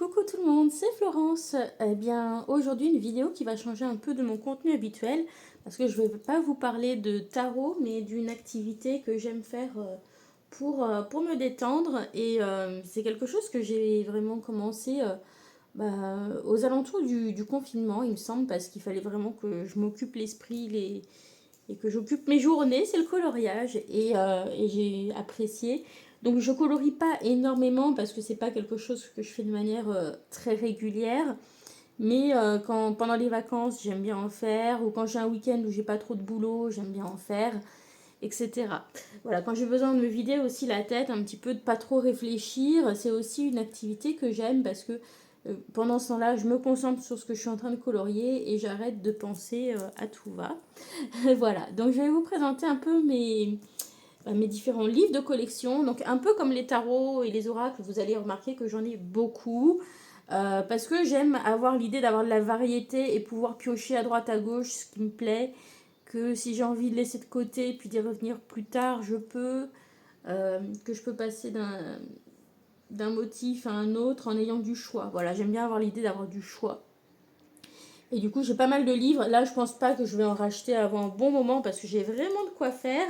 Coucou tout le monde, c'est Florence. Eh bien, aujourd'hui, une vidéo qui va changer un peu de mon contenu habituel parce que je ne vais pas vous parler de tarot, mais d'une activité que j'aime faire pour me détendre. Et c'est quelque chose que j'ai vraiment commencé aux alentours du confinement, il me semble, parce qu'il fallait vraiment que je m'occupe l'esprit et que j'occupe mes journées, c'est le coloriage et j'ai apprécié. Donc je colorie pas énormément parce que c'est pas quelque chose que je fais de manière très régulière, mais pendant les vacances j'aime bien en faire, ou quand j'ai un week-end où j'ai pas trop de boulot j'aime bien en faire, etc. Voilà, quand j'ai besoin de me vider aussi la tête un petit peu, de pas trop réfléchir, c'est aussi une activité que j'aime parce que pendant ce temps-là, je me concentre sur ce que je suis en train de colorier et j'arrête de penser à tout va. Voilà, donc je vais vous présenter un peu mes différents livres de collection. Donc un peu comme les tarots et les oracles, vous allez remarquer que j'en ai beaucoup. Parce que j'aime avoir l'idée d'avoir de la variété et pouvoir piocher à droite à gauche ce qui me plaît. Que si j'ai envie de laisser de côté puis d'y revenir plus tard, je peux. Que je peux passer d'un motif à un autre en ayant du choix. Voilà, j'aime bien avoir l'idée d'avoir du choix. Et du coup, j'ai pas mal de livres. Là, je pense pas que je vais en racheter avant un bon moment parce que j'ai vraiment de quoi faire.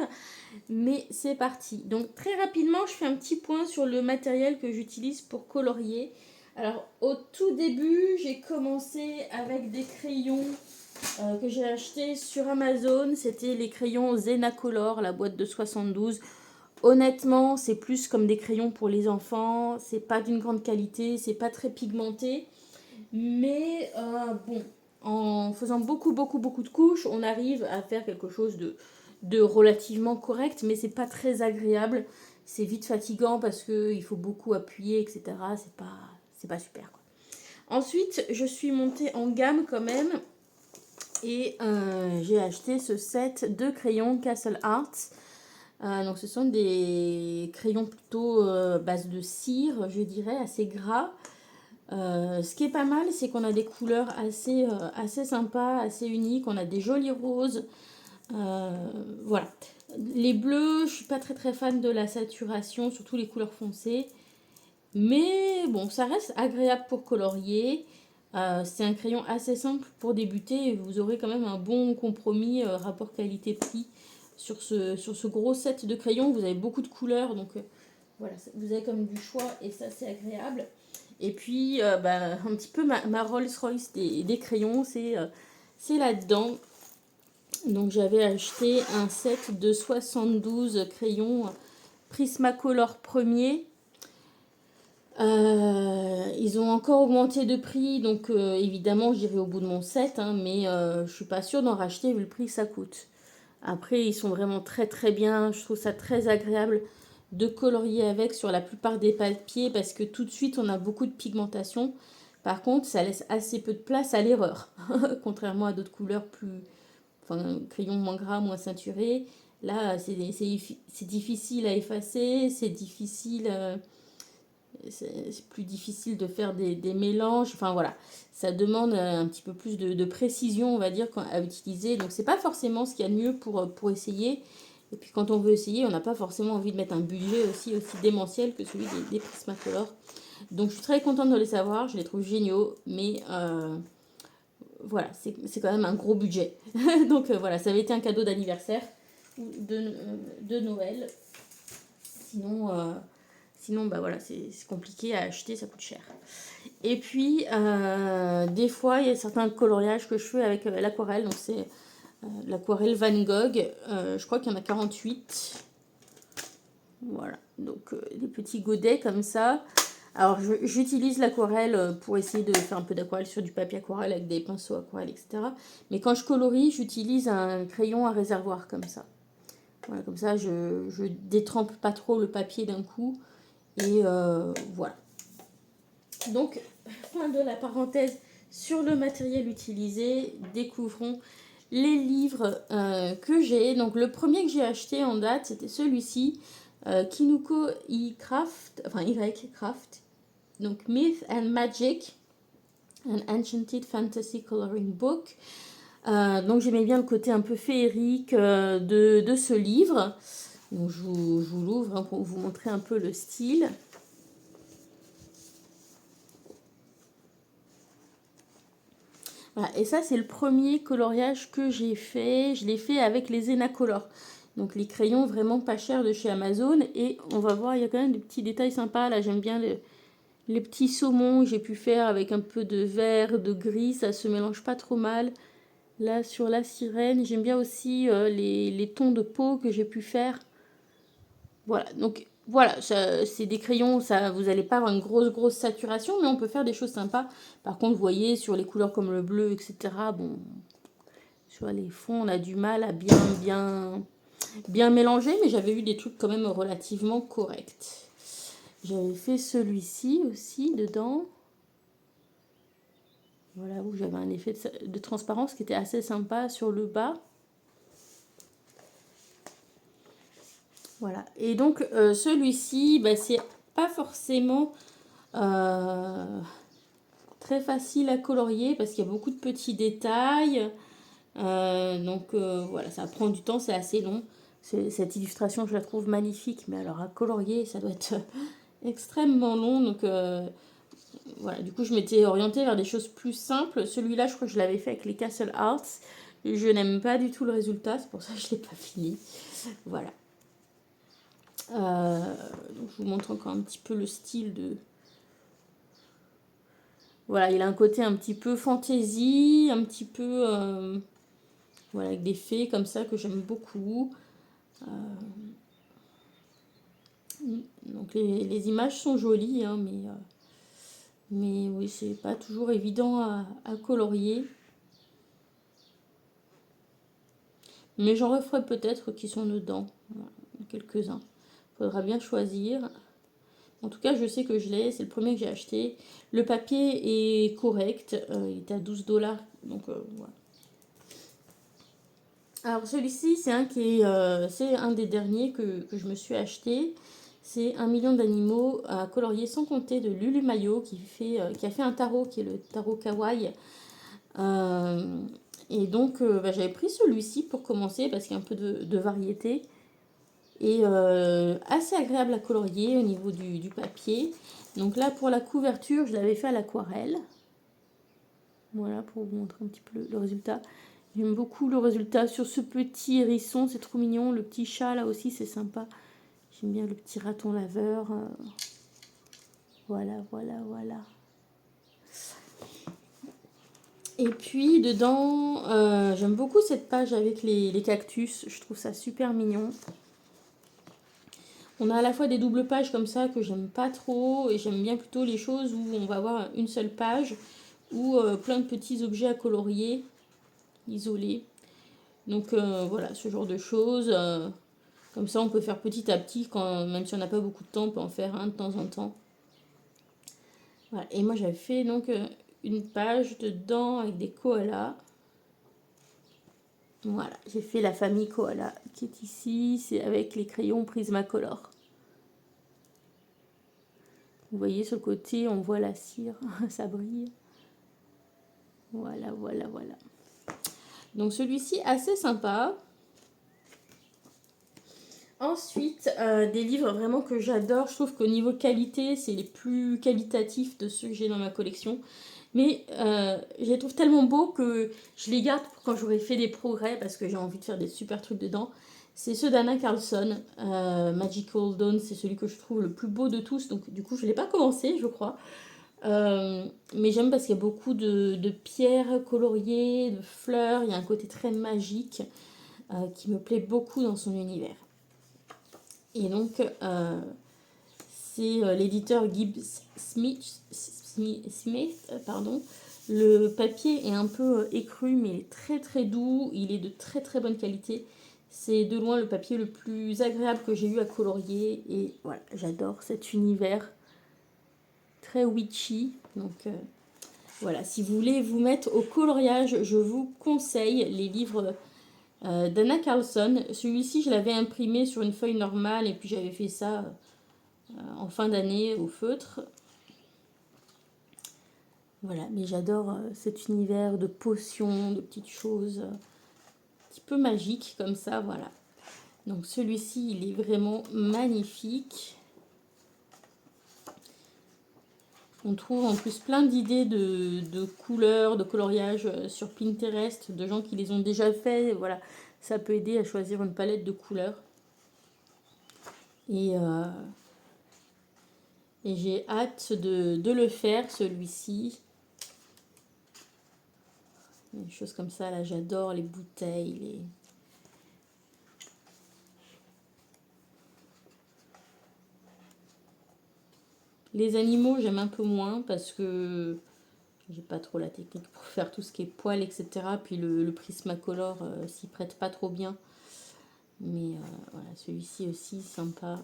Mais c'est parti. Donc, très rapidement, je fais un petit point sur le matériel que j'utilise pour colorier. Alors, au tout début, j'ai commencé avec des crayons que j'ai achetés sur Amazon. C'était les crayons Zenacolor, la boîte de 72. Honnêtement, c'est plus comme des crayons pour les enfants. C'est pas d'une grande qualité, c'est pas très pigmenté. Mais bon, en faisant beaucoup de couches, on arrive à faire quelque chose de relativement correct, mais c'est pas très agréable. C'est vite fatigant parce qu'il faut beaucoup appuyer, etc. C'est pas super, quoi. Ensuite, je suis montée en gamme quand même et j'ai acheté ce set de crayons Castle Art. Donc ce sont des crayons plutôt base de cire, je dirais, assez gras. Ce qui est pas mal, c'est qu'on a des couleurs assez sympas, assez uniques. On a des jolis roses. Voilà. Les bleus, je suis pas très fan de la saturation, surtout les couleurs foncées. Mais bon, ça reste agréable pour colorier. C'est un crayon assez simple pour débuter et vous aurez quand même un bon compromis rapport qualité-prix sur ce gros set de crayons. Vous avez beaucoup de couleurs, donc voilà, vous avez comme du choix et ça c'est agréable. Et puis un petit peu ma Rolls-Royce des crayons, c'est là-dedans. Donc j'avais acheté un set de 72 crayons Prismacolor premier. Ils ont encore augmenté de prix, donc évidemment j'irai au bout de mon set, hein, mais je suis pas sûre d'en racheter vu le prix que ça coûte. Après, ils sont vraiment très bien, je trouve ça très agréable de colorier avec sur la plupart des papiers parce que tout de suite on a beaucoup de pigmentation. Par contre, ça laisse assez peu de place à l'erreur, contrairement à d'autres couleurs enfin, crayons moins gras, moins ceinturés. Là, c'est difficile à effacer, c'est plus difficile de faire des mélanges. Enfin voilà, ça demande un petit peu plus de précision, on va dire, à utiliser. Donc c'est pas forcément ce qu'il y a de mieux pour essayer. Et puis quand on veut essayer, on n'a pas forcément envie de mettre un budget aussi démentiel que celui des Prismacolor. Donc je suis très contente de les savoir, je les trouve géniaux, mais voilà, c'est quand même un gros budget. Donc voilà, ça avait été un cadeau d'anniversaire ou de Noël. Sinon, bah voilà, c'est compliqué à acheter, ça coûte cher. Et puis, des fois, il y a certains coloriages que je fais avec l'aquarelle. Donc, c'est l'aquarelle Van Gogh. Je crois qu'il y en a 48. Voilà, donc des petits godets comme ça. Alors, j'utilise l'aquarelle pour essayer de faire un peu d'aquarelle sur du papier aquarelle avec des pinceaux aquarelle, etc. Mais quand je colorie, j'utilise un crayon à réservoir comme ça. Voilà, comme ça, je détrempe pas trop le papier d'un coup. Et voilà. Donc, fin de la parenthèse sur le matériel utilisé. Découvrons les livres que j'ai. Donc, le premier que j'ai acheté en date, c'était celui-ci. Kinuko Y-Craft. Enfin, Y-Craft. Donc, Myth and Magic. An Enchanted Fantasy Coloring Book. Donc, j'aimais bien le côté un peu féerique de ce livre. Donc, je vous l'ouvre pour vous montrer un peu le style. Voilà. Et ça, c'est le premier coloriage que j'ai fait. Je l'ai fait avec les Enacolor. Donc les crayons vraiment pas chers de chez Amazon. Et on va voir, il y a quand même des petits détails sympas. Là, j'aime bien les petits saumons que j'ai pu faire avec un peu de vert, de gris. Ça se mélange pas trop mal. Là, sur la sirène, j'aime bien aussi les tons de peau que j'ai pu faire. Voilà, donc voilà, c'est des crayons, ça, vous n'allez pas avoir une grosse saturation, mais on peut faire des choses sympas. Par contre, vous voyez, sur les couleurs comme le bleu, etc., bon, sur les fonds, on a du mal à bien mélanger, mais j'avais eu des trucs quand même relativement corrects. J'avais fait celui-ci aussi dedans. Voilà, où j'avais un effet de transparence qui était assez sympa sur le bas. Voilà, et donc celui-ci, bah, c'est pas forcément très facile à colorier parce qu'il y a beaucoup de petits détails. Donc voilà, ça prend du temps, c'est assez long. Cette illustration, je la trouve magnifique, mais alors à colorier, ça doit être extrêmement long. Donc voilà, du coup, je m'étais orientée vers des choses plus simples. Celui-là, je crois que je l'avais fait avec les Castle Arts. Je n'aime pas du tout le résultat, c'est pour ça que je ne l'ai pas fini. Voilà. Donc je vous montre encore un petit peu le style de... Voilà, il a un côté un petit peu fantaisie, un petit peu... voilà, avec des fées comme ça que j'aime beaucoup. Donc les images sont jolies, hein, mais oui, c'est pas toujours évident à colorier. Mais j'en referai peut-être qui sont dedans, voilà, quelques-uns. Faudra bien choisir. En tout cas, je sais que je l'ai, c'est le premier que j'ai acheté. Le papier est correct, il est à 12 $, donc voilà. Alors celui-ci, c'est c'est un des derniers que je me suis acheté. C'est 1 million d'animaux à colorier sans compter de Lulu Mayo qui a fait un tarot qui est le tarot kawaii. Et donc bah, j'avais pris celui-ci pour commencer parce qu'il y a un peu de variété. Et assez agréable à colorier au niveau du papier. Donc là pour la couverture, je l'avais fait à l'aquarelle. Voilà pour vous montrer un petit peu le résultat. J'aime beaucoup le résultat sur ce petit hérisson, c'est trop mignon. Le petit chat là aussi c'est sympa. J'aime bien le petit raton laveur. Voilà. Et puis dedans, j'aime beaucoup cette page avec les cactus. Je trouve ça super mignon. On a à la fois des doubles pages comme ça que j'aime pas trop. Et j'aime bien plutôt les choses où on va avoir une seule page. Ou plein de petits objets à colorier, isolés. Donc voilà, ce genre de choses. Comme ça, on peut faire petit à petit, même si on n'a pas beaucoup de temps, on peut en faire un de temps en temps. Voilà. Et moi, j'avais fait donc une page dedans avec des koalas. Voilà, j'ai fait la famille koala qui est ici. C'est avec les crayons Prismacolor. Vous voyez, sur le côté, on voit la cire, ça brille. Voilà. Donc celui-ci, assez sympa. Ensuite, des livres vraiment que j'adore. Je trouve qu'au niveau qualité, c'est les plus qualitatifs de ceux que j'ai dans ma collection. Mais je les trouve tellement beaux que je les garde pour quand j'aurai fait des progrès parce que j'ai envie de faire des super trucs dedans. C'est ceux d'Anna Carlson. Magical Dawn, c'est celui que je trouve le plus beau de tous. Donc du coup, je ne l'ai pas commencé, je crois. Mais j'aime parce qu'il y a beaucoup de pierres coloriées, de fleurs. Il y a un côté très magique qui me plaît beaucoup dans son univers. Et donc, c'est l'éditeur Gibbs Smith, pardon. Le papier est un peu écru, mais il est très doux. Il est de très bonne qualité. C'est de loin le papier le plus agréable que j'ai eu à colorier. Et voilà, j'adore cet univers très witchy. Donc voilà, si vous voulez vous mettre au coloriage, je vous conseille les livres d'Anna Carlson. Celui-ci, je l'avais imprimé sur une feuille normale et puis j'avais fait ça en fin d'année au feutre. Voilà, mais j'adore cet univers de potions, de petites choses un petit peu magiques comme ça, voilà. Donc celui-ci, il est vraiment magnifique. On trouve en plus plein d'idées de couleurs, de coloriage sur Pinterest, de gens qui les ont déjà fait. Voilà, ça peut aider à choisir une palette de couleurs. Et, euh, et j'ai hâte de le faire, celui-ci. Des choses comme ça, là, j'adore les bouteilles, les animaux, j'aime un peu moins parce que j'ai pas trop la technique pour faire tout ce qui est poils, etc. Puis le Prismacolor s'y prête pas trop bien. Mais voilà, celui-ci aussi, sympa.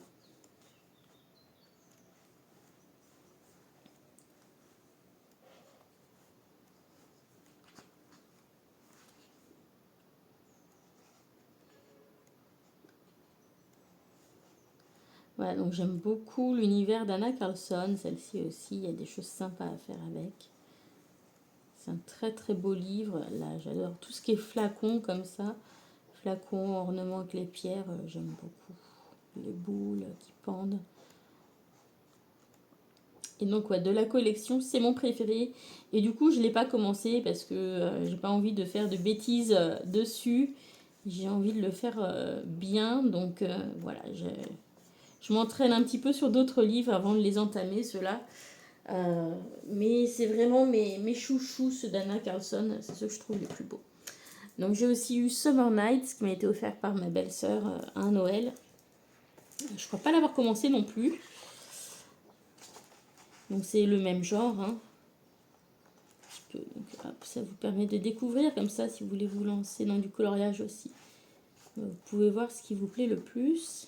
Voilà, donc j'aime beaucoup l'univers d'Anna Carlson. Celle-ci aussi, il y a des choses sympas à faire avec. C'est un très très beau livre. Là, j'adore tout ce qui est flacon comme ça. Flacon, ornement avec les pierres, j'aime beaucoup. Les boules qui pendent. Et donc, ouais, de la collection, c'est mon préféré. Et du coup, je ne l'ai pas commencé parce que j'ai pas envie de faire de bêtises dessus. J'ai envie de le faire bien. Donc, voilà, je m'entraîne un petit peu sur d'autres livres avant de les entamer, ceux-là. Mais c'est vraiment mes chouchous, ceux d'Anna Carlson. C'est ceux que je trouve les plus beaux. Donc, j'ai aussi eu Summer Nights qui m'a été offert par ma belle-sœur à un Noël. Je crois pas l'avoir commencé non plus. Donc, c'est le même genre, hein. Donc, hop, ça vous permet de découvrir comme ça si vous voulez vous lancer dans du coloriage aussi. Vous pouvez voir ce qui vous plaît le plus.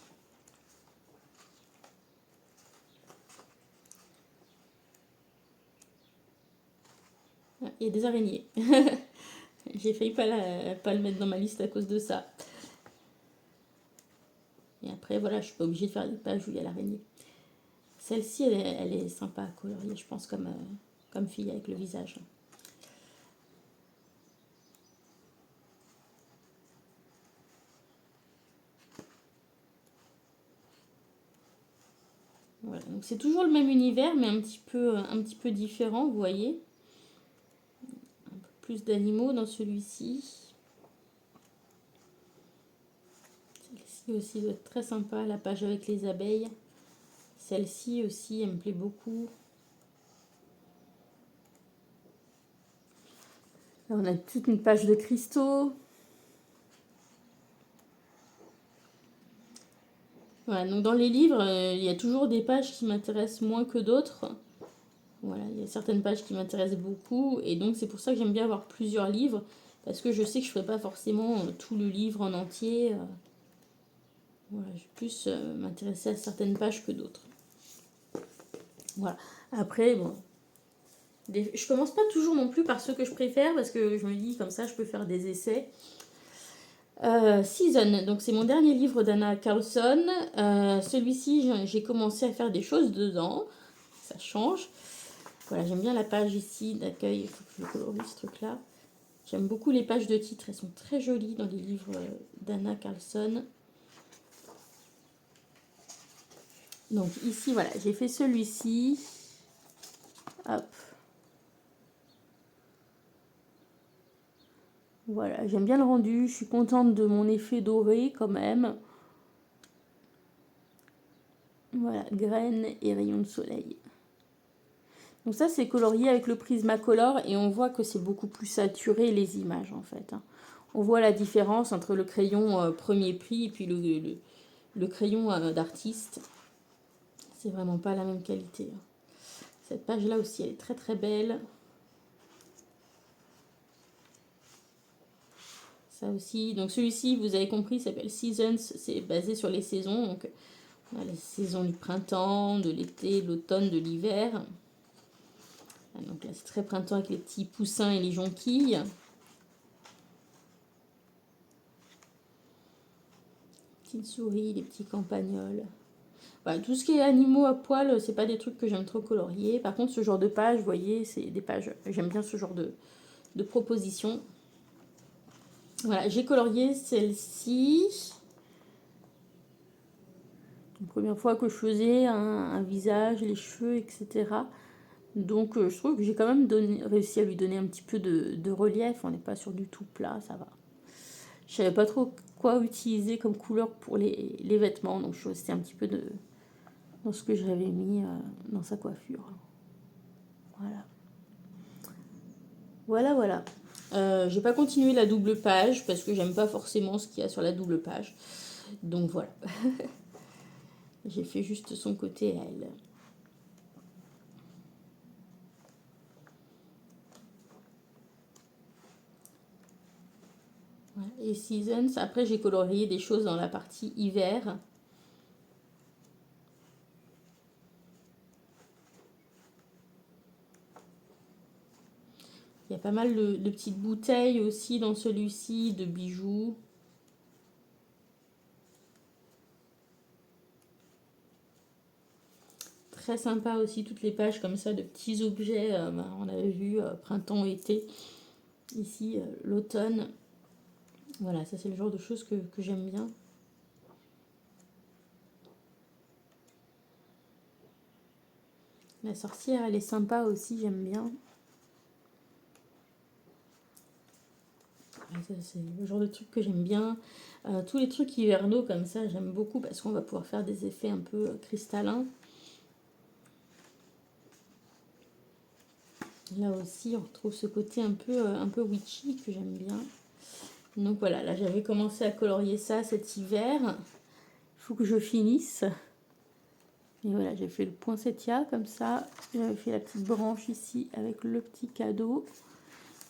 Ah, il y a des araignées. J'ai failli pas le mettre dans ma liste à cause de ça. Et après, voilà, je suis pas obligée de faire des pages où il y a l'araignée. Celle-ci, elle est sympa à colorier, je pense, comme fille avec le visage. Voilà, donc c'est toujours le même univers, mais un petit peu différent, vous voyez. Un peu plus d'animaux dans celui-ci. Celle-ci aussi doit être très sympa, la page avec les abeilles. Celle-ci aussi, elle me plaît beaucoup. Là, on a toute une page de cristaux. Voilà, donc dans les livres, il y a toujours des pages qui m'intéressent moins que d'autres. Voilà, il y a certaines pages qui m'intéressent beaucoup. Et donc, c'est pour ça que j'aime bien avoir plusieurs livres. Parce que je sais que je ne ferai pas forcément tout le livre en entier. Voilà, je vais plus m'intéresser à certaines pages que d'autres. Voilà. Après, bon, je commence pas toujours non plus par ceux que je préfère parce que je me dis comme ça je peux faire des essais. Season, donc c'est mon dernier livre d'Anna Carlson. Celui-ci, j'ai commencé à faire des choses dedans. Ça change. Voilà, j'aime bien la page ici d'accueil. Il faut que je colorie ce truc-là. J'aime beaucoup les pages de titres. Elles sont très jolies dans les livres d'Anna Carlson. Donc ici, voilà, j'ai fait celui-ci. Hop. Voilà, j'aime bien le rendu. Je suis contente de mon effet doré quand même. Voilà, graines et rayons de soleil. Donc ça, c'est colorié avec le Prismacolor et on voit que c'est beaucoup plus saturé les images en fait. On voit la différence entre le crayon premier prix et puis le crayon d'artiste. C'est vraiment pas la même qualité. Cette page-là aussi, elle est très très belle. Ça aussi. Donc celui-ci, vous avez compris, s'appelle Seasons. C'est basé sur les saisons. Donc on a la saison du printemps, de l'été, de l'automne, de l'hiver. Donc là, c'est très printemps avec les petits poussins et les jonquilles. Petites souris, les petits campagnols. Voilà, tout ce qui est animaux à poil, c'est pas des trucs que j'aime trop colorier. Par contre, ce genre de page, vous voyez, c'est des pages. J'aime bien ce genre de propositions. Voilà, j'ai colorié celle-ci. La première fois que je faisais un visage, les cheveux, etc. Donc je trouve que j'ai quand même réussi à lui donner un petit peu de relief. On n'est pas sur du tout plat, ça va. Je savais pas trop quoi utiliser comme couleur pour les vêtements, donc je suis restée un petit peu dans ce que j'avais mis dans sa coiffure. Voilà. Voilà, voilà. J'ai pas continué la double page parce que j'aime pas forcément ce qu'il y a sur la double page. Donc voilà. J'ai fait juste son côté à elle. Voilà. Et Seasons, après j'ai colorié des choses dans la partie hiver. Il y a pas mal de petites bouteilles aussi dans celui-ci, de bijoux. Très sympa aussi, toutes les pages comme ça, de petits objets. On avait vu printemps, été. Ici, l'automne. Voilà, ça c'est le genre de choses que j'aime bien. La sorcière, elle est sympa aussi, j'aime bien. C'est le genre de truc que j'aime bien. Tous les trucs hivernaux comme ça, j'aime beaucoup parce qu'on va pouvoir faire des effets un peu cristallins. Là aussi, on retrouve ce côté un peu witchy que j'aime bien. Donc voilà, là j'avais commencé à colorier ça cet hiver. Il faut que je finisse. Et voilà, j'ai fait le poinsettia comme ça. J'avais fait la petite branche ici avec le petit cadeau.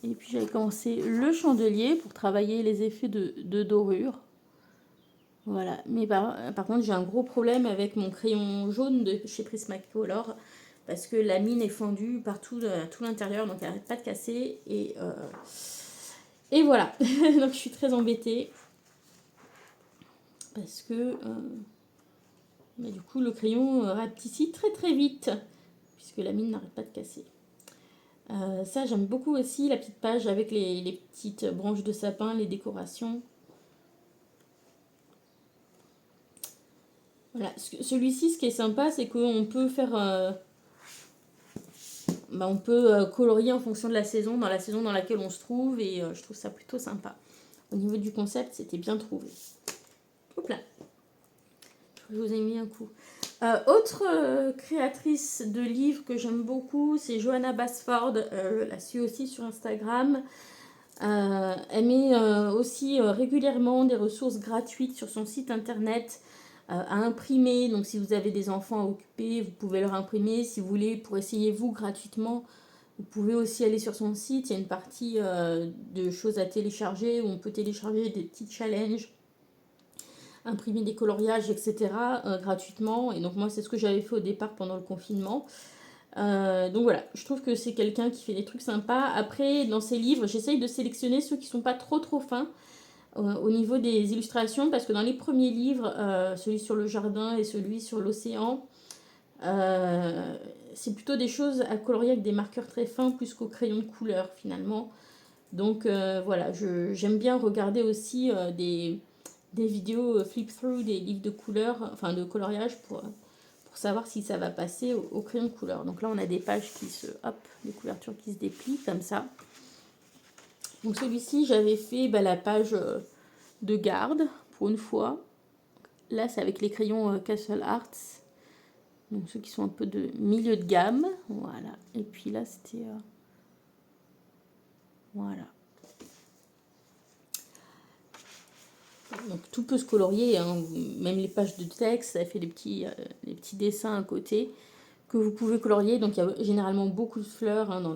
Et puis j'avais commencé le chandelier pour travailler les effets de dorure. Voilà, mais par contre j'ai un gros problème avec mon crayon jaune de chez Prismacolor parce que la mine est fendue partout, tout l'intérieur, donc elle n'arrête pas de casser. Et voilà, donc je suis très embêtée parce que mais du coup le crayon rapetissit très très vite puisque la mine n'arrête pas de casser. Ça j'aime beaucoup aussi la petite page avec les petites branches de sapin, les décorations. Voilà, celui-ci ce qui est sympa c'est qu'on peut faire... on peut colorier en fonction de la saison, dans la saison dans laquelle on se trouve, et je trouve ça plutôt sympa. Au niveau du concept, c'était bien trouvé. Hop là. Je vous ai mis un coup. Autre créatrice de livres que j'aime beaucoup, c'est Johanna Basford. Je la suis aussi sur Instagram. Elle met aussi régulièrement des ressources gratuites sur son site internet à imprimer. Donc si vous avez des enfants à occuper, vous pouvez leur imprimer. Si vous voulez, pour essayer vous gratuitement, vous pouvez aussi aller sur son site. Il y a une partie de choses à télécharger où on peut télécharger des petits challenges, imprimer des coloriages, etc. Gratuitement. Et donc moi, c'est ce que j'avais fait au départ pendant le confinement. Donc voilà, je trouve que c'est quelqu'un qui fait des trucs sympas. Après, dans ses livres, j'essaye de sélectionner ceux qui sont pas trop fins au niveau des illustrations, parce que dans les premiers livres, celui sur le jardin et celui sur l'océan, c'est plutôt des choses à colorier avec des marqueurs très fins plus qu'au crayon de couleur finalement. Donc voilà, j'aime bien regarder aussi des vidéos flip-through, des livres de couleurs, enfin de coloriage pour savoir si ça va passer au crayon de couleur. Donc là, on a des pages des couvertures qui se déplient comme ça. Donc celui-ci, j'avais fait la page de garde pour une fois. Là, c'est avec les crayons Castle Arts. Donc ceux qui sont un peu de milieu de gamme. Voilà. Et puis là, c'était... voilà. Donc tout peut se colorier, hein. Même les pages de texte, ça fait des petits dessins à côté que vous pouvez colorier. Donc il y a généralement beaucoup de fleurs hein,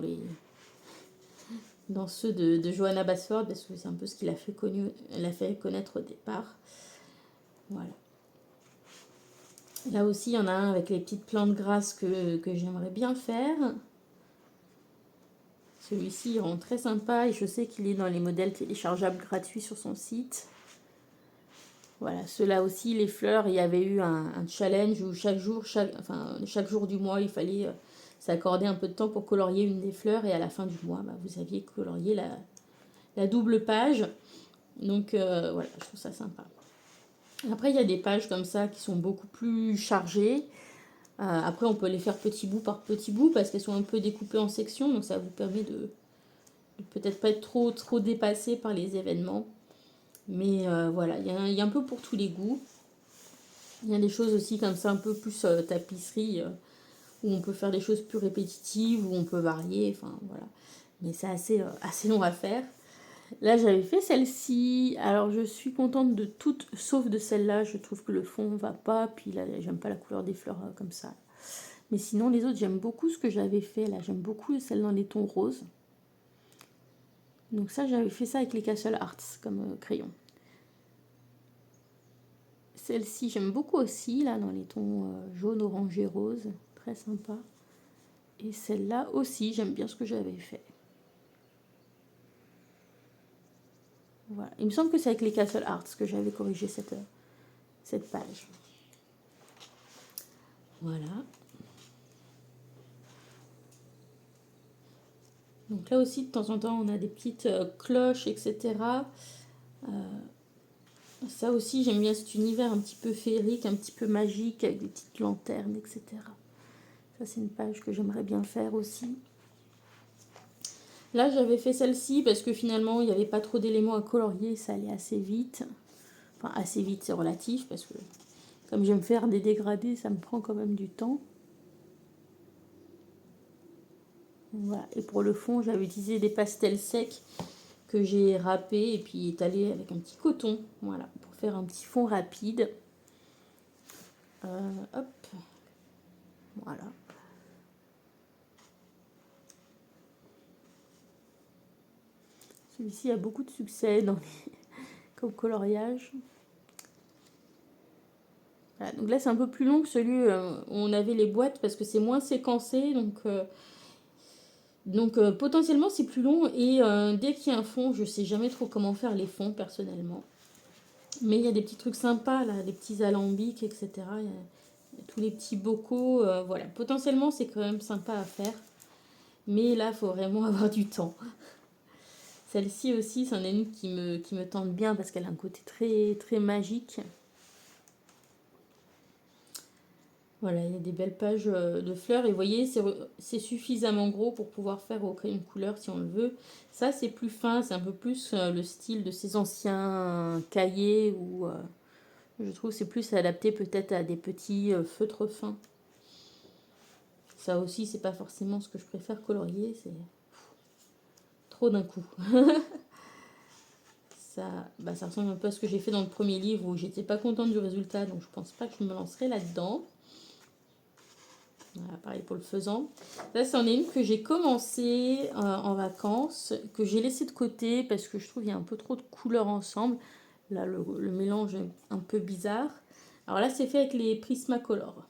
dans ceux de Johanna Basford, parce que c'est un peu ce qu'il a fait connaître au départ. Voilà. Là aussi, il y en a un avec les petites plantes grasses que j'aimerais bien faire. Celui-ci, il rend très sympa et je sais qu'il est dans les modèles téléchargeables gratuits sur son site. Voilà, ceux-là aussi, les fleurs, il y avait eu un challenge où chaque jour du mois, il fallait s'accorder un peu de temps pour colorier une des fleurs et à la fin du mois, vous aviez colorié la double page. Donc voilà, je trouve ça sympa. Après, il y a des pages comme ça qui sont beaucoup plus chargées. Après, on peut les faire petit bout par petit bout parce qu'elles sont un peu découpées en sections. Donc, ça vous permet de peut-être pas être trop dépassé par les événements. Mais voilà, il y a un peu pour tous les goûts. Il y a des choses aussi comme ça, un peu plus tapisserie, où on peut faire des choses plus répétitives, où on peut varier. Enfin, voilà. Mais c'est assez long à faire. Là, j'avais fait celle-ci. Alors, je suis contente de toutes, sauf de celle-là. Je trouve que le fond va pas. Puis là, j'aime pas la couleur des fleurs comme ça. Mais sinon, les autres, j'aime beaucoup ce que j'avais fait. Là, j'aime beaucoup celle dans les tons roses. Donc ça, j'avais fait ça avec les Castle Arts comme crayon. Celle-ci, j'aime beaucoup aussi, là, dans les tons jaune, orange et rose. Très sympa. Et celle-là aussi, j'aime bien ce que j'avais fait. Voilà. Il me semble que c'est avec les Castle Arts que j'avais corrigé cette page. Voilà. Donc là aussi, de temps en temps, on a des petites cloches, etc. Ça aussi, j'aime bien cet univers un petit peu féerique, un petit peu magique, avec des petites lanternes, etc. Ça, c'est une page que j'aimerais bien faire aussi. Là, j'avais fait celle-ci parce que finalement, il n'y avait pas trop d'éléments à colorier, ça allait assez vite. Enfin, assez vite, c'est relatif, parce que comme j'aime faire des dégradés, ça me prend quand même du temps. Voilà. Et pour le fond, j'avais utilisé des pastels secs que j'ai râpés et puis étalés avec un petit coton. Voilà, pour faire un petit fond rapide. Hop. Voilà. Celui-ci a beaucoup de succès comme coloriage. Voilà, donc là, c'est un peu plus long que celui où on avait les boîtes parce que c'est moins séquencé. Donc potentiellement, c'est plus long. Et dès qu'il y a un fond, je sais jamais trop comment faire les fonds personnellement. Mais il y a des petits trucs sympas, là, des petits alambics, etc. Il y a tous les petits bocaux. Voilà, potentiellement, c'est quand même sympa à faire. Mais là, il faut vraiment avoir du temps. Celle-ci aussi, c'en est une qui me tente bien parce qu'elle a un côté très, très magique. Voilà, il y a des belles pages de fleurs. Et vous voyez, c'est suffisamment gros pour pouvoir faire au crayon de couleur si on le veut. Ça, c'est plus fin, c'est un peu plus le style de ces anciens cahiers où je trouve que c'est plus adapté peut-être à des petits feutres fins. Ça aussi, c'est pas forcément ce que je préfère colorier, c'est trop d'un coup. Ça ressemble un peu à ce que j'ai fait dans le premier livre où j'étais pas contente du résultat, donc je pense pas que je me lancerai là-dedans. Voilà, pareil pour le faisan. Là, c'en est une que j'ai commencé en vacances, que j'ai laissé de côté parce que je trouve qu'il y a un peu trop de couleurs ensemble. Là, le mélange est un peu bizarre. Alors là, c'est fait avec les Prismacolor.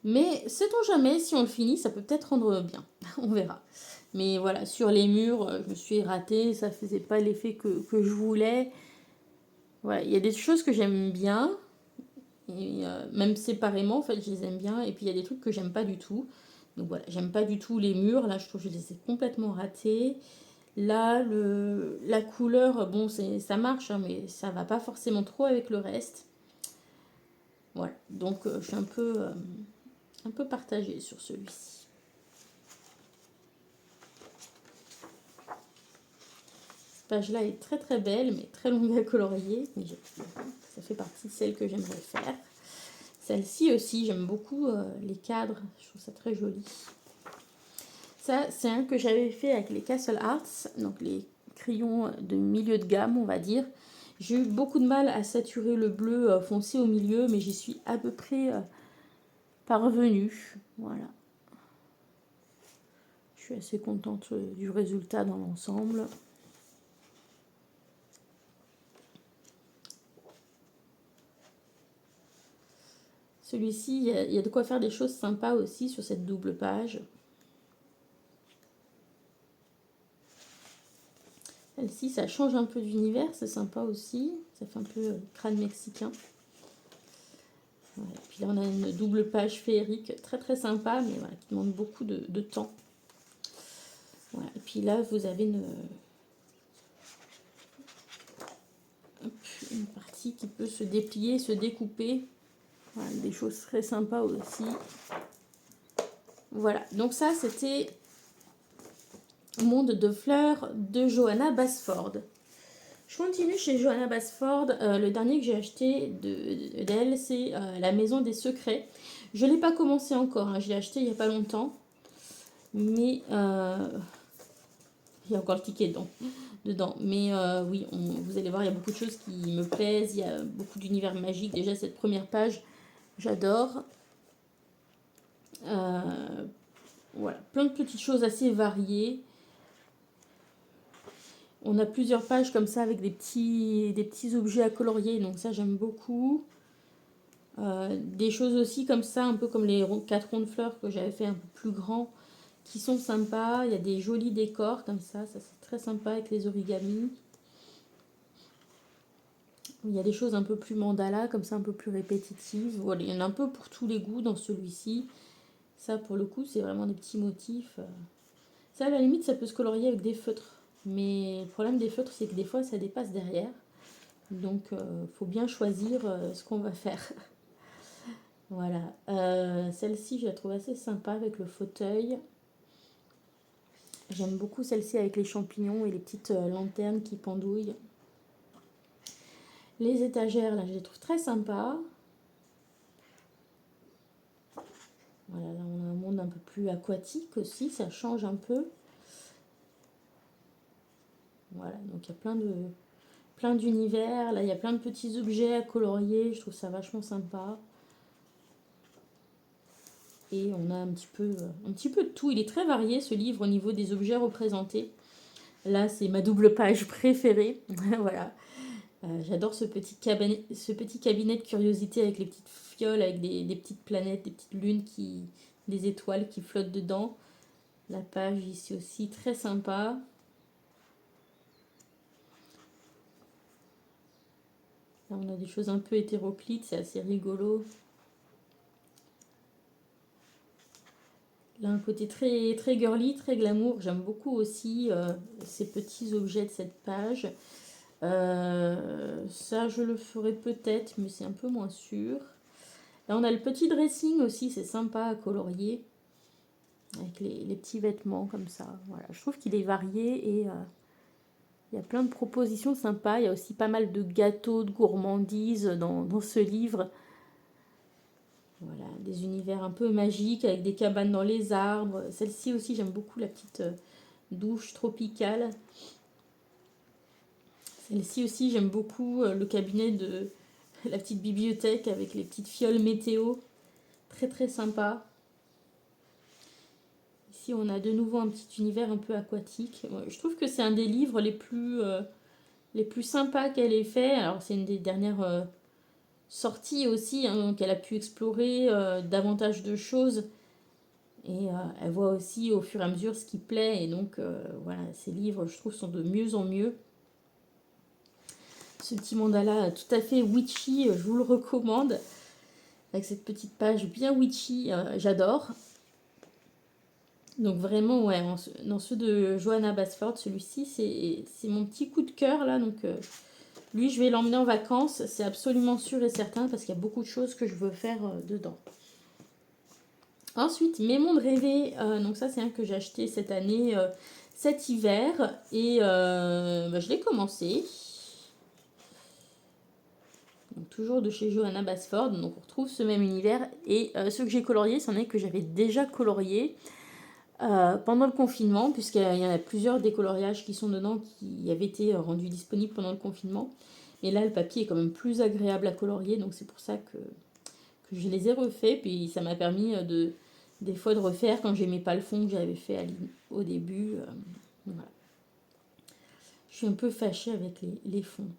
Mais sait-on jamais, si on le finit, ça peut peut-être rendre bien. On verra. Mais voilà, sur les murs, je me suis ratée, ça faisait pas l'effet que je voulais. Voilà, il y a des choses que j'aime bien, et même séparément, en fait, je les aime bien. Et puis il y a des trucs que j'aime pas du tout. Donc voilà, j'aime pas du tout les murs. Là, je trouve que je les ai complètement ratés. Là, la couleur, bon, ça marche, hein, mais ça va pas forcément trop avec le reste. Voilà, donc je suis un peu partagée sur celui-ci. Cette page-là est très très belle, mais très longue à colorier. Mais ça fait partie de celles que j'aimerais faire. Celle-ci aussi, j'aime beaucoup les cadres. Je trouve ça très joli. Ça, c'est un que j'avais fait avec les Castle Arts, donc les crayons de milieu de gamme, on va dire. J'ai eu beaucoup de mal à saturer le bleu foncé au milieu, mais j'y suis à peu près parvenue. Voilà. Je suis assez contente du résultat dans l'ensemble. Celui-ci, il y a de quoi faire des choses sympas aussi sur cette double page. Celle-ci, ça change un peu d'univers, c'est sympa aussi. Ça fait un peu crâne mexicain. Voilà. Puis là, on a une double page féerique très très sympa, mais voilà, qui demande beaucoup de temps. Voilà. Et puis là, vous avez une partie qui peut se déplier, se découper. Voilà, des choses très sympas aussi. Voilà, donc ça c'était Monde de fleurs de Johanna Basford. Je continue chez Johanna Basford. Le dernier que j'ai acheté d'elle, c'est La Maison des Secrets. Je ne l'ai pas commencé encore, hein. Je l'ai acheté il n'y a pas longtemps. Mais il y a encore le ticket dedans. Mais oui, vous allez voir, il y a beaucoup de choses qui me plaisent. Il y a beaucoup d'univers magiques. Déjà, cette première page, j'adore. Voilà, plein de petites choses assez variées. On a plusieurs pages comme ça avec des petits objets à colorier. Donc ça, j'aime beaucoup. Des choses aussi comme ça, un peu comme les 4 ronds de fleurs que j'avais fait un peu plus grands, qui sont sympas. Il y a des jolis décors comme ça c'est très sympa avec les origamis. Il y a des choses un peu plus mandala, comme ça un peu plus répétitives. Voilà, il y en a un peu pour tous les goûts dans celui-ci. Ça pour le coup c'est vraiment des petits motifs. Ça à la limite ça peut se colorier avec des feutres. Mais le problème des feutres c'est que des fois ça dépasse derrière. Donc faut bien choisir ce qu'on va faire. Voilà, celle-ci je la trouve assez sympa avec le fauteuil. J'aime beaucoup celle-ci avec les champignons et les petites lanternes qui pendouillent. Les étagères là je les trouve très sympas. Voilà, là on a un monde un peu plus aquatique aussi, ça change un peu. Voilà, donc il y a plein d'univers. Là il y a plein de petits objets à colorier, je trouve ça vachement sympa. Et on a un petit peu de tout. Il est très varié ce livre au niveau des objets représentés. Là, c'est ma double page préférée. Voilà. J'adore ce petit cabinet de curiosité avec les petites fioles, avec des petites planètes, des petites lunes, des étoiles qui flottent dedans. La page ici aussi, très sympa. Là, on a des choses un peu hétéroclites, c'est assez rigolo. Là, un côté très, très girly, très glamour. J'aime beaucoup aussi ces petits objets de cette page. Ça, je le ferai peut-être, mais c'est un peu moins sûr. Là, on a le petit dressing aussi, c'est sympa à colorier. Avec les petits vêtements comme ça. Voilà, je trouve qu'il est varié et il y a plein de propositions sympas. Il y a aussi pas mal de gâteaux, de gourmandises dans ce livre. Voilà, des univers un peu magiques avec des cabanes dans les arbres. Celle-ci aussi, j'aime beaucoup la petite douche tropicale. Celle-ci aussi, j'aime beaucoup le cabinet de la petite bibliothèque avec les petites fioles météo. Très très sympa. Ici, on a de nouveau un petit univers un peu aquatique. Je trouve que c'est un des livres les plus sympas qu'elle ait fait. Alors, c'est une des dernières sorties aussi, hein, donc elle a pu explorer davantage de choses. Et elle voit aussi au fur et à mesure ce qui plaît. Et donc, voilà, ces livres, je trouve, sont de mieux en mieux. Ce petit mandala tout à fait witchy, je vous le recommande. Avec cette petite page bien witchy, j'adore. Donc vraiment, ouais, dans ceux de Johanna Basford, celui-ci, c'est mon petit coup de cœur, là. Donc lui, je vais l'emmener en vacances, c'est absolument sûr et certain, parce qu'il y a beaucoup de choses que je veux faire dedans. Ensuite, Mes mondes rêvés, donc ça, c'est un que j'ai acheté cette année, cet hiver, et je l'ai commencé. Donc, toujours de chez Johanna Basford, donc on retrouve ce même univers, et ceux que j'ai coloriés, c'en est que j'avais déjà colorié pendant le confinement, puisqu'il y en a plusieurs décoloriages qui sont dedans qui avaient été rendus disponibles pendant le confinement. Et là, le papier est quand même plus agréable à colorier, donc c'est pour ça que je les ai refaits. Puis ça m'a permis des fois de refaire quand j'aimais pas le fond que j'avais fait au début. Voilà. Je suis un peu fâchée avec les fonds.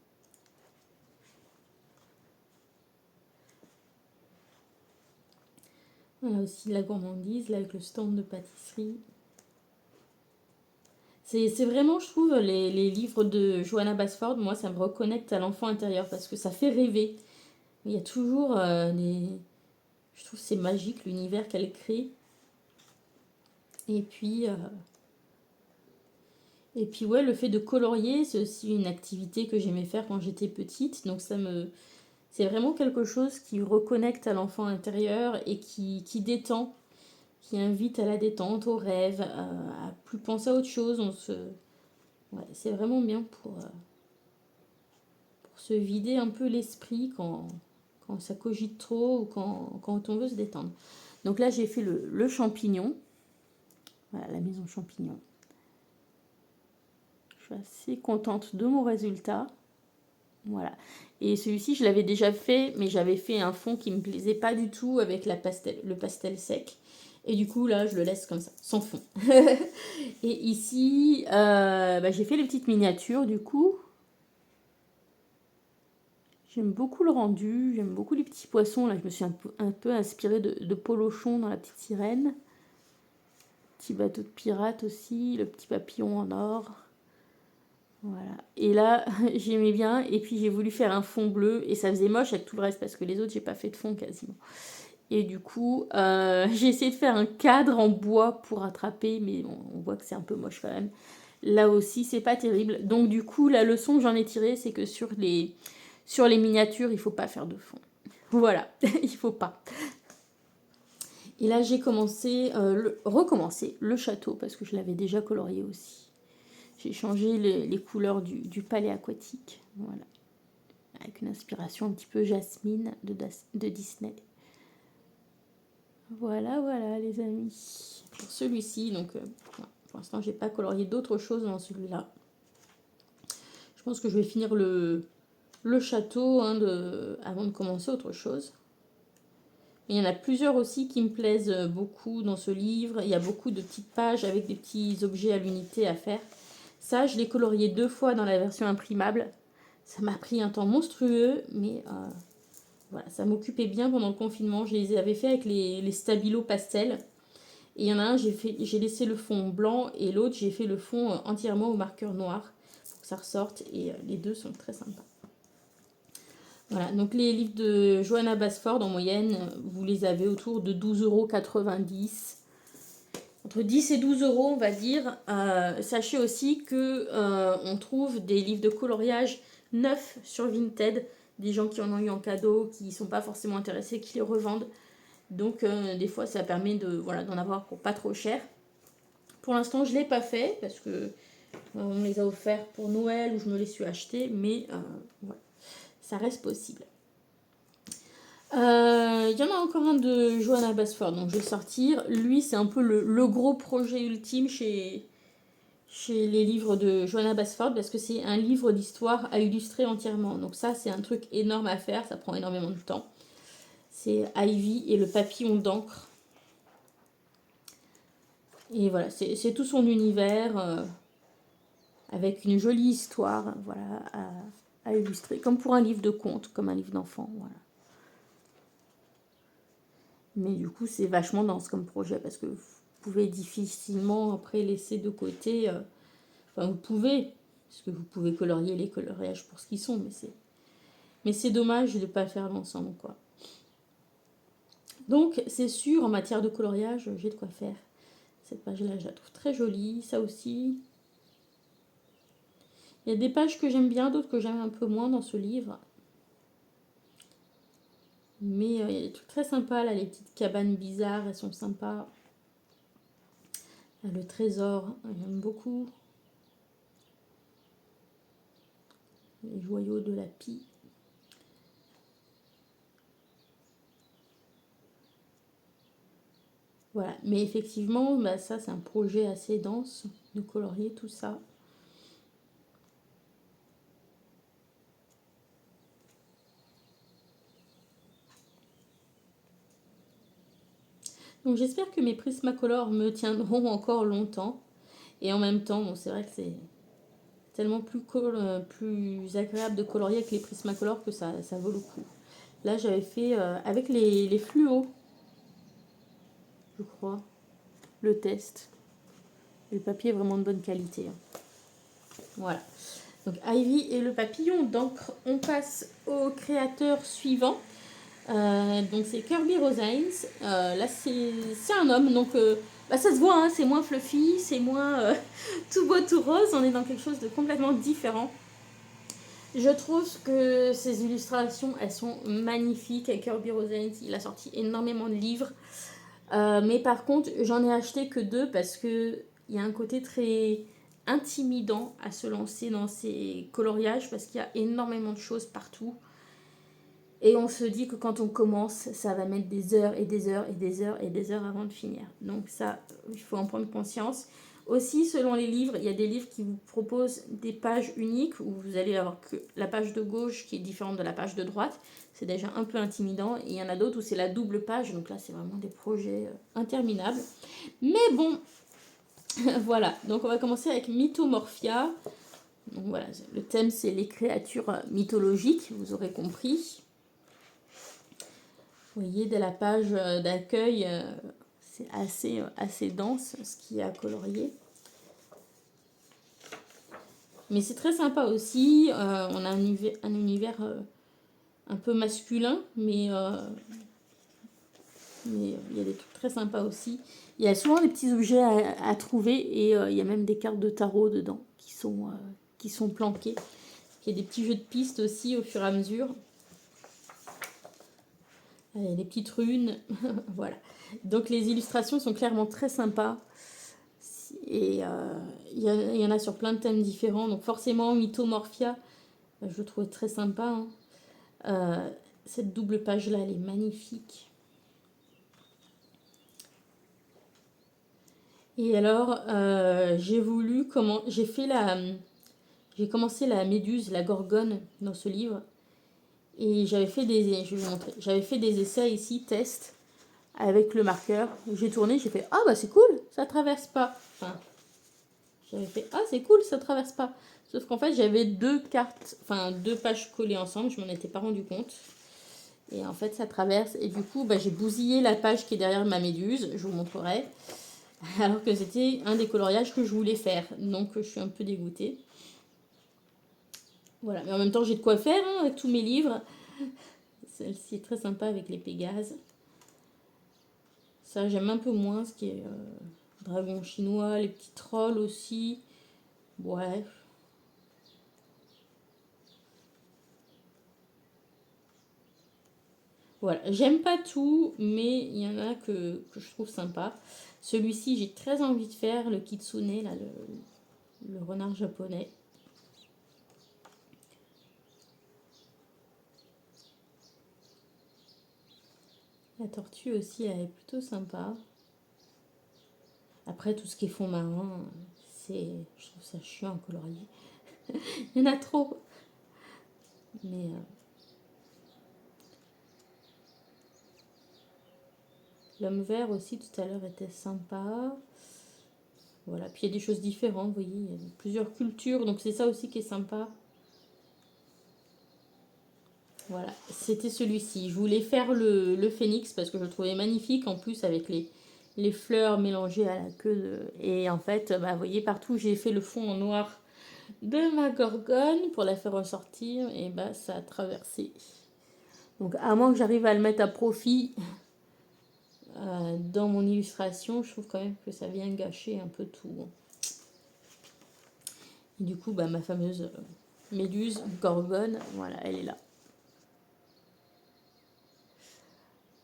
Voilà aussi la gourmandise, là avec le stand de pâtisserie. C'est vraiment, je trouve, les livres de Johanna Basford, moi, ça me reconnecte à l'enfant intérieur parce que ça fait rêver. Il y a toujours Je trouve que c'est magique l'univers qu'elle crée. Et puis, ouais, le fait de colorier, c'est aussi une activité que j'aimais faire quand j'étais petite. Donc ça me C'est vraiment quelque chose qui reconnecte à l'enfant intérieur et qui détend, qui invite à la détente, au rêve, à plus penser à autre chose. Ouais, c'est vraiment bien pour se vider un peu l'esprit quand ça cogite trop ou quand on veut se détendre. Donc là, j'ai fait le champignon. Voilà, la maison champignon. Je suis assez contente de mon résultat. Voilà. Et celui-ci, je l'avais déjà fait, mais j'avais fait un fond qui me plaisait pas du tout avec le pastel sec. Et du coup, là, je le laisse comme ça, sans fond. Et ici, j'ai fait les petites miniatures, du coup. J'aime beaucoup le rendu, j'aime beaucoup les petits poissons. Là, je me suis un peu inspirée de Polochon dans La Petite Sirène. Petit bateau de pirate aussi, le petit papillon en or. Voilà. Et là, j'aimais bien. Et puis, j'ai voulu faire un fond bleu. Et ça faisait moche avec tout le reste parce que les autres, j'ai pas fait de fond quasiment. Et du coup, j'ai essayé de faire un cadre en bois pour attraper. Mais bon, on voit que c'est un peu moche quand même. Là aussi, c'est pas terrible. Donc, du coup, la leçon que j'en ai tirée, c'est que sur les miniatures, il faut pas faire de fond. Voilà, il faut pas. Et là, j'ai recommencé le château parce que je l'avais déjà colorié aussi. J'ai changé les couleurs du palais aquatique. Voilà. Avec une inspiration un petit peu Jasmine de Disney. Voilà, voilà, les amis. Pour celui-ci, donc, pour l'instant, j'ai pas colorié d'autres choses dans celui-là. Je pense que je vais finir le château avant de commencer autre chose. Il y en a plusieurs aussi qui me plaisent beaucoup dans ce livre. Il y a beaucoup de petites pages avec des petits objets à l'unité à faire. Ça, je l'ai colorié 2 fois dans la version imprimable. Ça m'a pris un temps monstrueux, mais voilà, ça m'occupait bien pendant le confinement. Je les avais fait avec les stabilos pastels. Et il y en a un, j'ai laissé le fond blanc et l'autre, j'ai fait le fond entièrement au marqueur noir pour que ça ressorte. Et les deux sont très sympas. Voilà, donc les livres de Johanna Basford, en moyenne, vous les avez autour de 12,90 €. Entre 10 et 12 €, on va dire. Sachez aussi que on trouve des livres de coloriage neufs sur Vinted, des gens qui en ont eu en cadeau, qui ne sont pas forcément intéressés, qui les revendent. Donc des fois, ça permet d'en avoir pour pas trop cher. Pour l'instant, je ne l'ai pas fait parce que on me les a offerts pour Noël ou je me les suis achetés, mais voilà. Ça reste possible. Il y en a encore un de Johanna Basford, donc je vais sortir. Lui, c'est un peu le gros projet ultime chez les livres de Johanna Basford parce que c'est un livre d'histoire à illustrer entièrement. Donc ça, c'est un truc énorme à faire, ça prend énormément de temps. C'est Ivy et le papillon d'encre. Et voilà, c'est tout son univers avec une jolie histoire, voilà, à illustrer, comme pour un livre de contes, comme un livre d'enfant, voilà. Mais du coup, c'est vachement dense comme projet parce que vous pouvez difficilement après laisser de côté. Enfin, vous pouvez, parce que vous pouvez colorier les coloriages pour ce qu'ils sont, mais c'est dommage de ne pas faire l'ensemble, quoi. Donc, c'est sûr, en matière de coloriage, j'ai de quoi faire. Cette page-là, je la trouve très jolie. Ça aussi. Il y a des pages que j'aime bien, d'autres que j'aime un peu moins dans ce livre. Mais il y a des trucs très sympas, là, les petites cabanes bizarres, elles sont sympas. Là, le trésor, j'aime beaucoup. Les joyaux de la pie. Voilà, mais effectivement, ça c'est un projet assez dense de colorier tout ça. Donc j'espère que mes Prismacolor me tiendront encore longtemps. Et en même temps, bon, c'est vrai que c'est tellement plus agréable de colorier avec les Prismacolor que ça vaut le coup. Là, j'avais fait avec les fluos, je crois, le test. Et le papier est vraiment de bonne qualité. Voilà. Donc Ivy et le papillon d'encre. On passe au créateur suivant. Donc c'est Kirby Rosines. Là c'est un homme, donc ça se voit, hein, c'est moins fluffy, c'est moins tout beau tout rose. On est dans quelque chose de complètement différent. Je trouve que ces illustrations, elles sont magnifiques. Kirby Rosens, il a sorti énormément de livres. Mais par contre, j'en ai acheté que 2 parce que il y a un côté très intimidant à se lancer dans ces coloriages parce qu'il y a énormément de choses partout. Et on se dit que quand on commence, ça va mettre des heures et des heures et des heures et des heures avant de finir. Donc ça, il faut en prendre conscience. Aussi, selon les livres, il y a des livres qui vous proposent des pages uniques où vous allez avoir que la page de gauche qui est différente de la page de droite. C'est déjà un peu intimidant. Et il y en a d'autres où c'est la double page. Donc là, c'est vraiment des projets interminables. Mais bon, voilà. Donc on va commencer avec Mythomorphia. Donc voilà, le thème c'est les créatures mythologiques, vous aurez compris. Vous voyez, dès la page d'accueil, c'est assez dense ce qui est à colorier. Mais c'est très sympa aussi. On a un univers un peu masculin, mais il y a des trucs très sympas aussi. Il y a souvent des petits objets à trouver et il y a même des cartes de tarot dedans qui sont planquées. Il y a des petits jeux de pistes aussi au fur et à mesure. Il y a des petites runes. Voilà. Donc les illustrations sont clairement très sympas. Et il y en a sur plein de thèmes différents. Donc forcément, Mythomorphia, je le trouve très sympa. Hein. Cette double page-là, elle est magnifique. Et alors, j'ai commencé la méduse, la gorgone dans ce livre. Et je vais vous montrer, j'avais fait des essais ici, tests, avec le marqueur. J'ai tourné, j'ai fait, ah bah c'est cool, ça traverse pas. Enfin, j'avais fait, ah c'est cool, ça traverse pas. Sauf qu'en fait, j'avais 2 cartes, enfin 2 pages collées ensemble, je m'en étais pas rendu compte. Et en fait, ça traverse. Et du coup, bah, j'ai bousillé la page qui est derrière ma méduse, je vous montrerai. Alors que c'était un des coloriages que je voulais faire. Donc, je suis un peu dégoûtée. Voilà, mais en même temps, j'ai de quoi faire hein, avec tous mes livres. Celle-ci est très sympa avec les Pégases. Ça, j'aime un peu moins ce qui est dragon chinois, les petits trolls aussi. Ouais. Voilà, j'aime pas tout, mais il y en a que je trouve sympa. Celui-ci, j'ai très envie de faire, le kitsune, là, le renard japonais. La tortue aussi, elle est plutôt sympa. Après, tout ce qui est fond marin, je trouve ça chiant à colorier. Il y en a trop. Mais l'homme vert aussi, tout à l'heure, était sympa. Voilà, puis il y a des choses différentes, vous voyez, il y a plusieurs cultures, donc c'est ça aussi qui est sympa. Voilà, c'était celui-ci. Je voulais faire le phénix parce que je le trouvais magnifique, en plus avec les fleurs mélangées à la queue. Et en fait, bah, vous voyez, partout, j'ai fait le fond en noir de ma gorgone pour la faire ressortir, et bah, ça a traversé. Donc, à moins que j'arrive à le mettre à profit dans mon illustration, je trouve quand même que ça vient gâcher un peu tout. Et du coup, bah, ma fameuse méduse, gorgone, voilà, elle est là.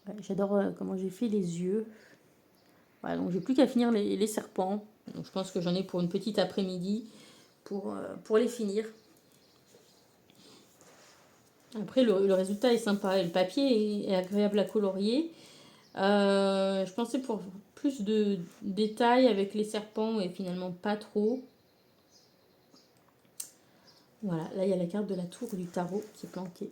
Ouais, j'adore comment j'ai fait les yeux. Voilà, donc j'ai plus qu'à finir les serpents. Donc je pense que j'en ai pour une petite après-midi pour les finir. Après, le résultat est sympa. Le papier est agréable à colorier. Je pensais pour plus de détails avec les serpents et finalement pas trop. Voilà, là il y a la carte de la tour du tarot qui est planquée.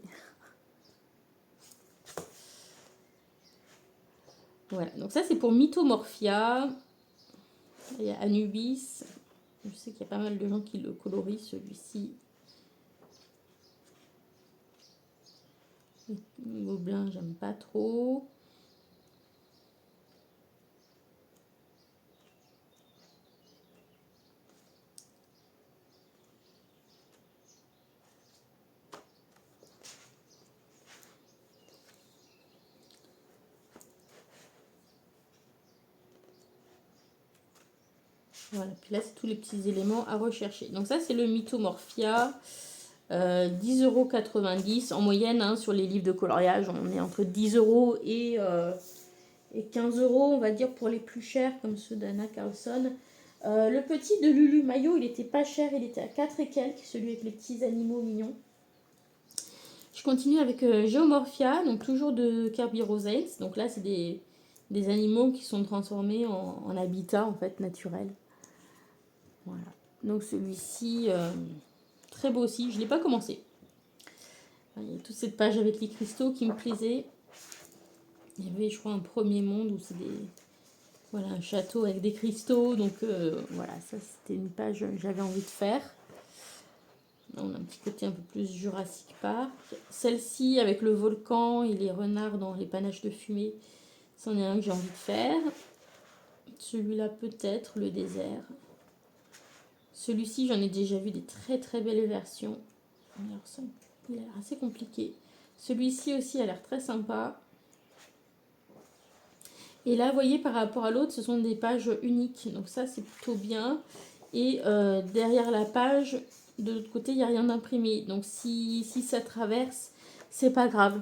Voilà, donc ça c'est pour Mythomorphia. Il y a Anubis. Je sais qu'il y a pas mal de gens qui le colorient celui-ci. Gobelin, j'aime pas trop. Voilà, puis là, c'est tous les petits éléments à rechercher. Donc ça, c'est le Mythomorphia. 10,90 € en moyenne, hein, sur les livres de coloriage. On est entre 10 € et 15 €, on va dire, pour les plus chers, comme ceux d'Anna Carlson. Le petit de Lulu Maillot, il était pas cher, il était à 4 et quelques, celui avec les petits animaux mignons. Je continue avec Geomorphia, donc toujours de Kirby Rosales. Donc là, c'est des animaux qui sont transformés en habitat, en fait, naturel. Voilà. Donc celui-ci, très beau aussi. Je ne l'ai pas commencé. Il y a toute cette page avec les cristaux qui me plaisait. Il y avait, je crois, un premier monde où c'est voilà, un château avec des cristaux. Donc voilà, ça c'était une page que j'avais envie de faire. On a un petit côté un peu plus Jurassic Park. Celle-ci avec le volcan et les renards dans les panaches de fumée, c'en est un que j'ai envie de faire. Celui-là peut-être, le désert. Celui-ci, j'en ai déjà vu des très très belles versions. Alors ça, il a l'air assez compliqué. Celui-ci aussi a l'air très sympa. Et là, vous voyez, par rapport à l'autre, ce sont des pages uniques. Donc ça, c'est plutôt bien. Et derrière la page, de l'autre côté, il n'y a rien d'imprimé. Donc si ça traverse, c'est pas grave.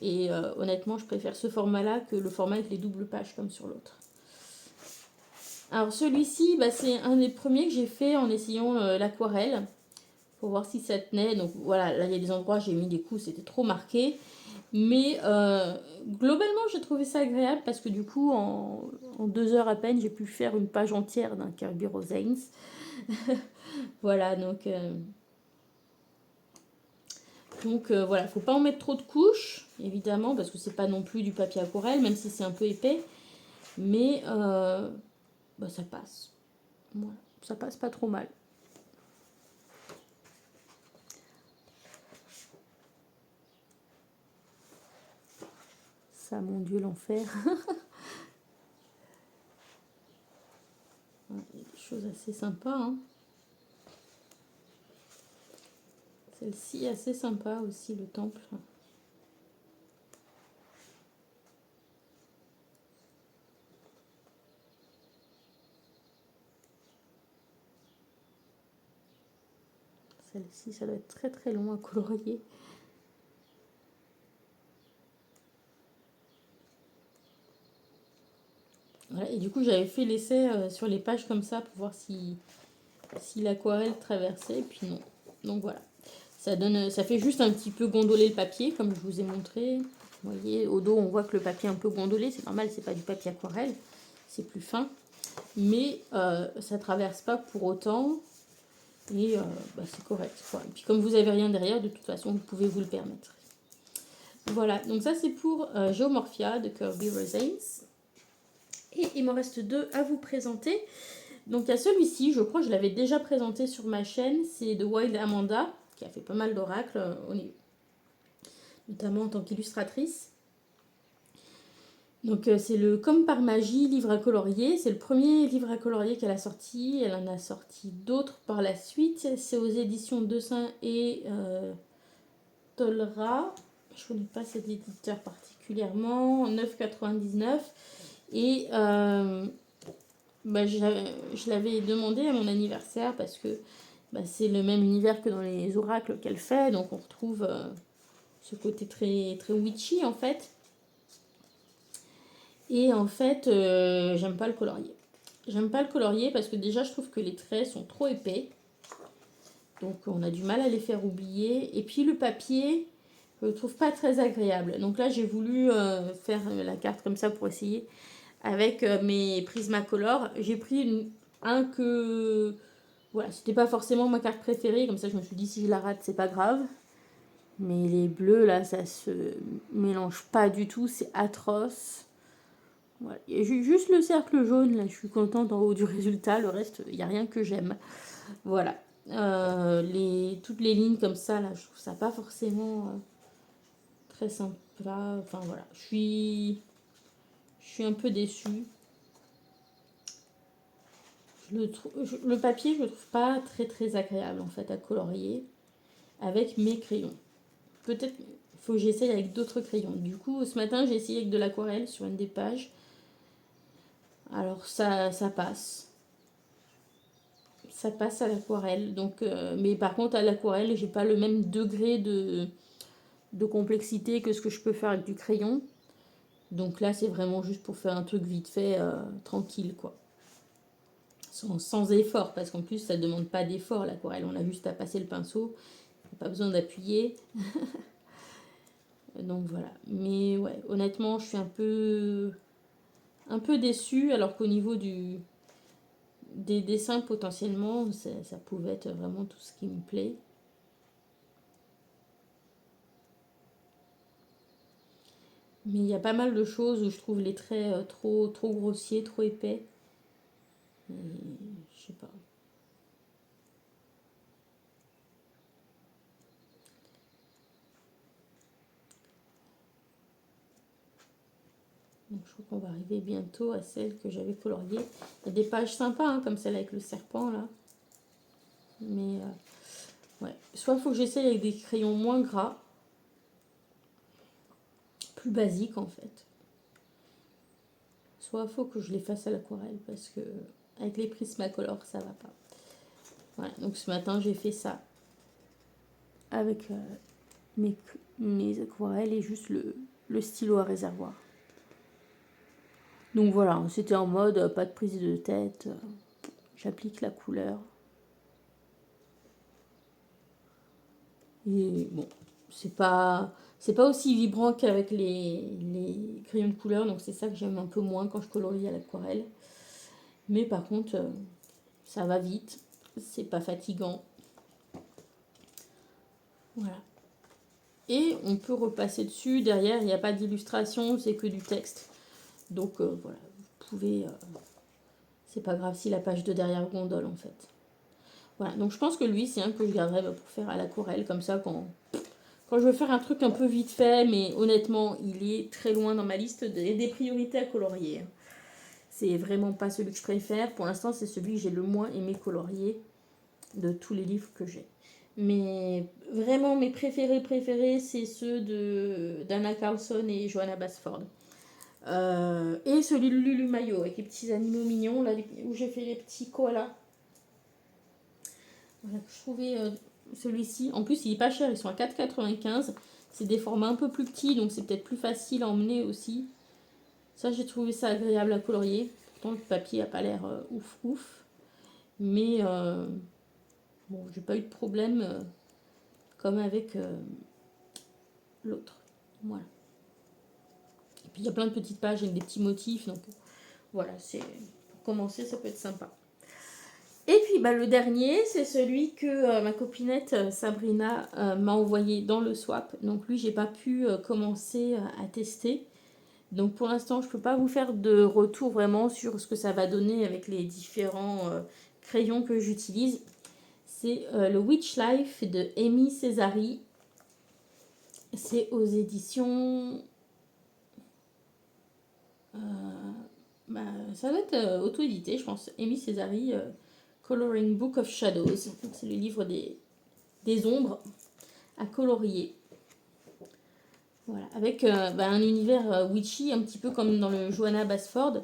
Et honnêtement, je préfère ce format-là que le format avec les doubles pages comme sur l'autre. Alors celui-ci, bah, c'est un des premiers que j'ai fait en essayant l'aquarelle. Pour voir si ça tenait. Donc voilà, là il y a des endroits, j'ai mis des coups, c'était trop marqué. Mais globalement, j'ai trouvé ça agréable parce que du coup, en 2 heures à peine, j'ai pu faire une page entière d'un Kirby Rosales. Voilà, donc voilà, faut pas en mettre trop de couches, évidemment, parce que c'est pas non plus du papier aquarelle, même si c'est un peu épais. Mais bah, ça passe. Voilà, ça passe pas trop mal. Ça, mon Dieu, l'enfer. Il y a des choses assez sympas, hein. Celle-ci est assez sympa aussi, le temple. Celle-ci, ça doit être très très long à colorier. Voilà, et du coup, j'avais fait l'essai sur les pages comme ça pour voir si l'aquarelle traversait, et puis non. Donc voilà. Ça fait juste un petit peu gondoler le papier, comme je vous ai montré. Vous voyez, au dos, on voit que le papier est un peu gondolé. C'est normal, c'est pas du papier aquarelle. C'est plus fin. Mais ça traverse pas pour autant. Et bah, c'est correct, quoi. Et puis comme vous avez rien derrière, de toute façon, vous pouvez vous le permettre. Voilà, donc ça c'est pour Geomorphia de Kirby Rosales. Et il m'en reste 2 à vous présenter. Donc il y a celui-ci, je crois que je l'avais déjà présenté sur ma chaîne, c'est de Wild Amanda, qui a fait pas mal d'oracles, notamment en tant qu'illustratrice. Donc c'est le Comme par magie livre à colorier, c'est le premier livre à colorier qu'elle a sorti, elle en a sorti d'autres par la suite, c'est aux éditions Dessin et Tolra, je ne connais pas cet éditeur particulièrement, 9,99 et bah, je l'avais demandé à mon anniversaire parce que bah, c'est le même univers que dans les oracles qu'elle fait, donc on retrouve ce côté très, très witchy en fait. Et en fait, j'aime pas le colorier. J'aime pas le colorier parce que déjà je trouve que les traits sont trop épais. Donc on a du mal à les faire oublier. Et puis le papier, je le trouve pas très agréable. Donc là j'ai voulu faire la carte comme ça pour essayer avec mes Prismacolor. J'ai pris un que... Voilà, c'était pas forcément ma carte préférée. Comme ça je me suis dit si je la rate c'est pas grave. Mais les bleus là ça se mélange pas du tout. C'est atroce. Voilà. Il y a juste le cercle jaune, là, je suis contente en haut du résultat. Le reste, il n'y a rien que j'aime. Voilà. Toutes les lignes comme ça, là, je trouve ça pas forcément très sympa. Enfin, voilà. Je suis un peu déçue. Le papier, je le trouve pas très, très agréable, en fait, à colorier avec mes crayons. Peut-être faut que j'essaye avec d'autres crayons. Du coup, ce matin, j'ai essayé avec de l'aquarelle sur une des pages. Alors, ça passe. ça passe à l'aquarelle. Donc, mais par contre, à l'aquarelle, j'ai pas le même degré de complexité que ce que je peux faire avec du crayon. Donc là, c'est vraiment juste pour faire un truc vite fait, tranquille, quoi. Sans effort, parce qu'en plus, ça ne demande pas d'effort, l'aquarelle. On a juste à passer le pinceau. Pas besoin d'appuyer. Donc voilà. Mais ouais, honnêtement, je suis un peu déçue, alors qu'au niveau des dessins, potentiellement, ça pouvait être vraiment tout ce qui me plaît. Mais il y a pas mal de choses où je trouve les traits trop grossiers, trop épais. Et je sais pas. Donc je crois qu'on va arriver bientôt à celle que j'avais coloriée. Il y a des pages sympas, hein, comme celle avec le serpent là. Mais ouais. Soit il faut que j'essaye avec des crayons moins gras, plus basiques en fait. Soit il faut que je les fasse à l'aquarelle parce que avec les Prismacolor ça va pas. Voilà, donc ce matin j'ai fait ça avec mes aquarelles et juste le stylo à réservoir. Donc voilà, c'était en mode pas de prise de tête, j'applique la couleur. Et bon, c'est pas aussi vibrant qu'avec les crayons de couleur, donc c'est ça que j'aime un peu moins quand je colorie à l'aquarelle. Mais par contre, ça va vite, c'est pas fatigant. Voilà. Et on peut repasser dessus. Derrière, il n'y a pas d'illustration, c'est que du texte. Donc voilà, vous pouvez... c'est pas grave si la page de derrière gondole en fait. Voilà, donc je pense que lui, c'est un que je garderai pour faire à l'aquarelle, comme ça quand je veux faire un truc un peu vite fait, mais honnêtement, il est très loin dans ma liste des priorités à colorier. C'est vraiment pas celui que je préfère. Pour l'instant, c'est celui que j'ai le moins aimé colorier de tous les livres que j'ai. Mais vraiment, mes préférés, c'est ceux d'Anna Carlson et Johanna Basford. Et celui de Lulu Mayo, avec les petits animaux mignons, là, où j'ai fait les petits koalas. Voilà, je trouvais celui-ci. En plus, il est pas cher, ils sont à 4,95. C'est des formats un peu plus petits, donc c'est peut-être plus facile à emmener aussi. Ça, j'ai trouvé ça agréable à colorier. Pourtant, le papier n'a pas l'air ouf. Mais bon, j'ai pas eu de problème comme avec l'autre. Voilà. Et puis, il y a plein de petites pages avec des petits motifs. Donc, voilà, pour commencer, ça peut être sympa. Et puis bah, le dernier, c'est celui que ma copinette Sabrina m'a envoyé dans le swap. Donc lui, j'ai pas pu commencer à tester. Donc pour l'instant, je peux pas vous faire de retour vraiment sur ce que ça va donner avec les différents crayons que j'utilise. C'est le Witch Life de Amy Césari. C'est aux éditions... bah, ça va être auto-édité, je pense. Amy Césari... Coloring Book of Shadows. C'est le livre des ombres à colorier. Voilà, avec un univers witchy, un petit peu comme dans le Johanna Basford,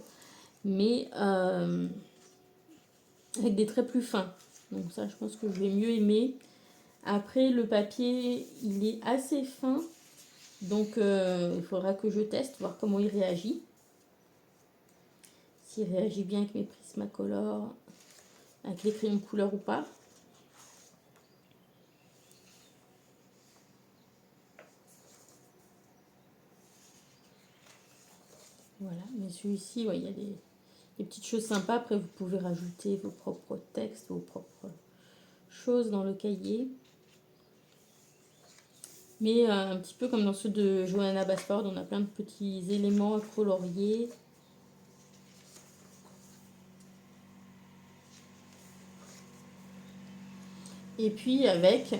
mais avec des traits plus fins. Donc ça, je pense que je vais mieux aimer. Après, le papier, il est assez fin, donc il faudra que je teste, voir comment il réagit. S'il réagit bien avec mes Prismacolor, avec les crayons de couleur ou pas. Voilà, mais celui-ci, ouais, il y a des petites choses sympas. Après, vous pouvez rajouter vos propres textes, vos propres choses dans le cahier. Mais un petit peu comme dans ceux de Johanna Basford, on a plein de petits éléments à colorier. Et puis avec,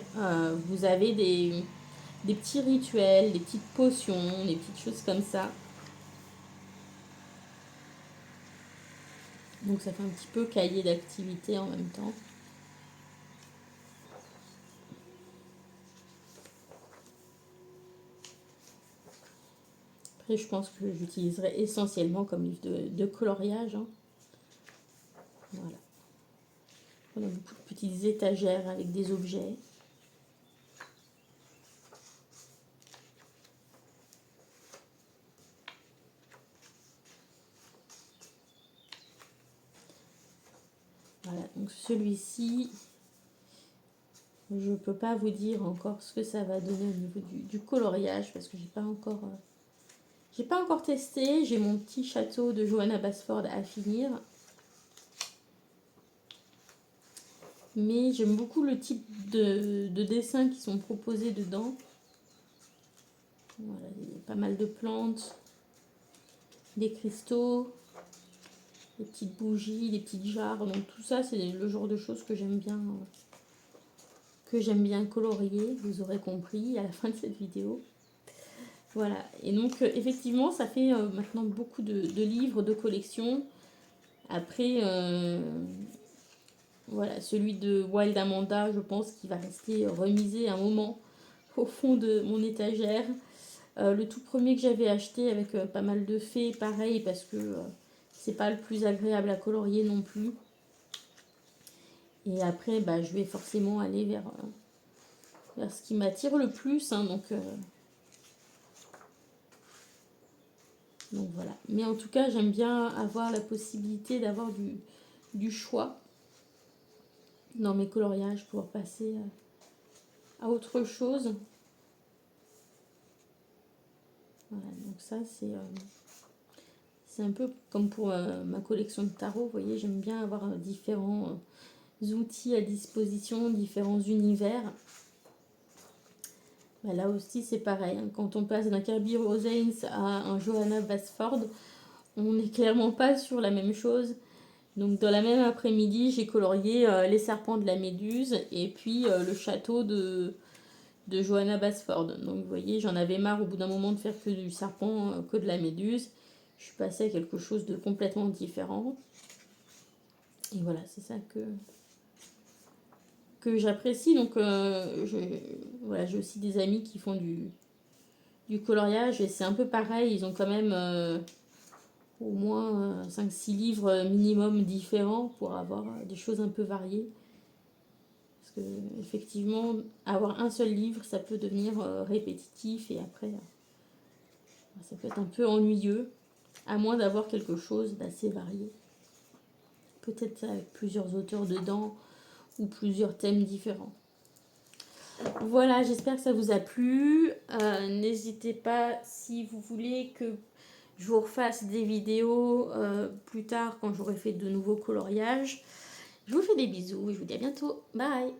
vous avez des petits rituels, des petites potions, des petites choses comme ça. Donc ça fait un petit peu cahier d'activité en même temps. Après, je pense que j'utiliserai essentiellement comme livre de coloriage. Hein. Voilà. On a beaucoup de petites étagères avec des objets. Voilà, donc celui-ci, je ne peux pas vous dire encore ce que ça va donner au niveau du coloriage parce que j'ai pas encore testé. J'ai mon petit château de Johanna Basford à finir. Mais j'aime beaucoup le type de dessins qui sont proposés dedans. Voilà, il y a pas mal de plantes, des cristaux, des petites bougies, des petites jarres. Donc tout ça, c'est le genre de choses que j'aime bien colorier. Vous aurez compris à la fin de cette vidéo. Voilà, et donc effectivement, ça fait maintenant beaucoup de livres, de collections. Après, voilà, celui de Wild Amanda, je pense qu'il va rester remisé un moment au fond de mon étagère. Le tout premier que j'avais acheté avec pas mal de fées, pareil, parce que c'est pas le plus agréable à colorier non plus. Et après, bah, je vais forcément aller vers ce qui m'attire le plus. Hein, donc voilà. Mais en tout cas, j'aime bien avoir la possibilité d'avoir du choix dans mes coloriages pour passer à autre chose. Voilà, donc ça c'est un peu comme pour ma collection de tarot. Vous voyez, j'aime bien avoir différents outils à disposition, différents univers. Bah, là aussi c'est pareil, hein. Quand on passe d'un Kirby Rosales à un Johanna Basford, on n'est clairement pas sur la même chose. Donc dans la même après-midi, j'ai colorié les serpents de la Méduse et puis le château de Johanna Basford. Donc vous voyez, j'en avais marre au bout d'un moment de faire que du serpent, que de la Méduse. Je suis passée à quelque chose de complètement différent. Et voilà, c'est ça que j'apprécie. Donc voilà, j'ai aussi des amis qui font du coloriage et c'est un peu pareil. Ils ont quand même au moins 5-6 livres minimum différents pour avoir des choses un peu variées. Parce que effectivement, avoir un seul livre, ça peut devenir répétitif et après, ça peut être un peu ennuyeux, à moins d'avoir quelque chose d'assez varié. Peut-être avec plusieurs auteurs dedans ou plusieurs thèmes différents. Voilà, j'espère que ça vous a plu. N'hésitez pas si vous voulez que je vous refasse des vidéos plus tard quand j'aurai fait de nouveaux coloriages. Je vous fais des bisous et je vous dis à bientôt. Bye!